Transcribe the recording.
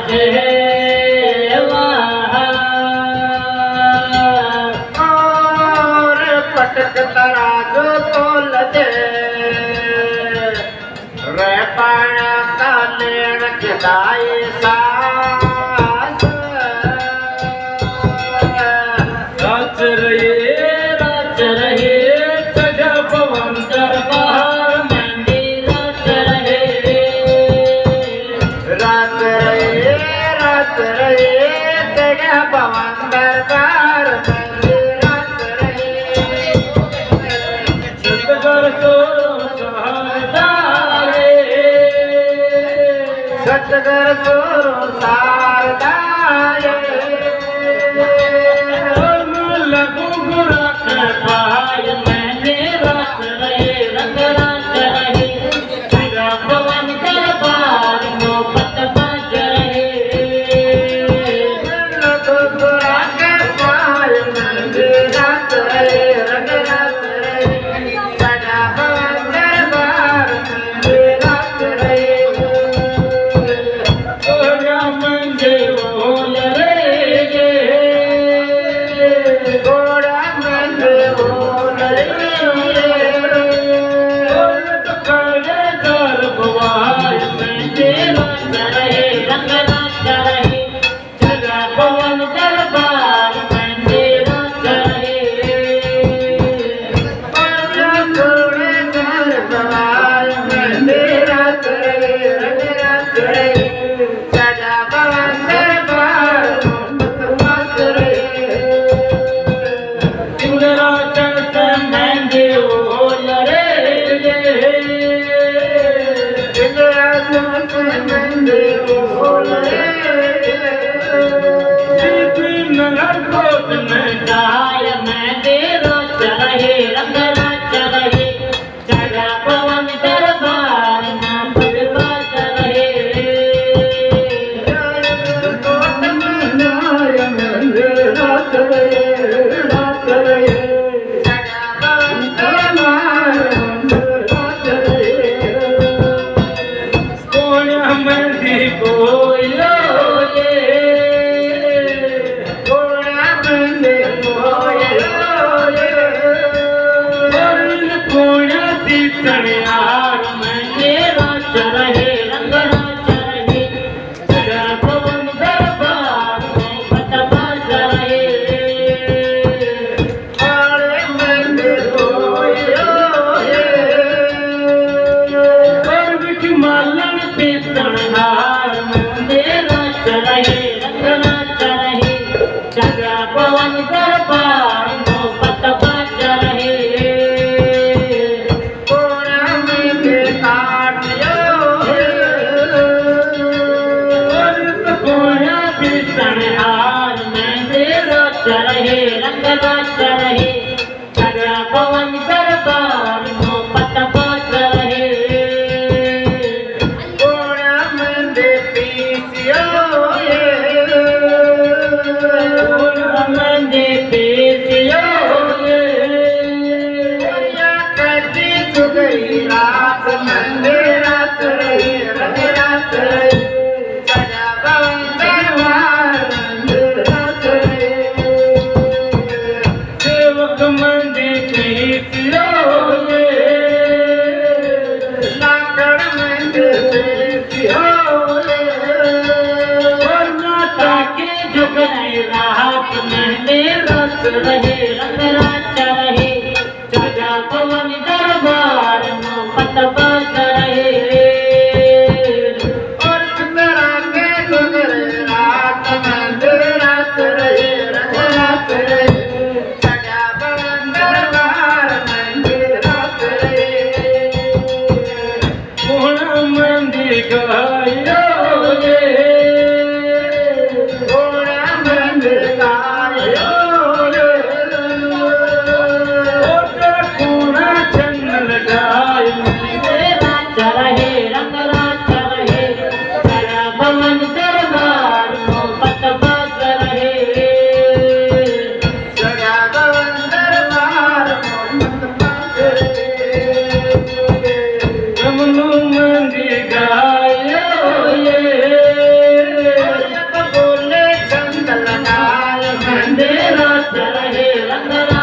राजे और पटक तराजू तोल दे रे पाण्याचा लेण खिदाई सास राज रहे सगळं पवन दरबार मेंढी राज रहे तेड्या पवन दरबार मेंढी रात रहे सतगर सोडून सारदारे सटगर सोरून सारदाय लगू गुरा पाय मैंने रात रहे रंग राज रहे तेरा पवन दरबार मोहब्बत बाज रहे के पाय मेंढी रात रहे रंग रात रहे तेड्या पवन दरबार मेंढी रात रहे ओरा म्हणजे बोल रे गोड़ा मंदे बोल रे औरत करे दरबार म्हणजे राज रहे रंग राज रहे तेरा पवन दरबार म्हणजे राज रहे गोड़े दरबार मंदे रात रहे रंग रात रहे सदा पवन दरबार मोहब्बत रहे इंदिरा चढ़त मेंढी बोल रे इंदिरा सुमत मंदे बोल रे सीधी नगर कोट में जाय मेंढी राज रहे रंग राज रहे तेरा पवन दरबार मोहब्बत बाज रहे कोट मंदाय मंदे रात रहे रात रहे सदा पवन दरबार रात रहे कोण्या मेंढी बोलो ये गोड़ा मंदे बोले वरील कोण्याची चढयार म्हणजे राज रहे रंग राज रहे सगळा पवन दरबार मोहब्बत बाज रहे गोड़े मंदे बोले वर्ग मालन पे चढ़नार म्हणजे राज रहे रंग राज रहे सगळा पवन दरबार मोहब्बत बाज रहे गोड़ा मंदे रंग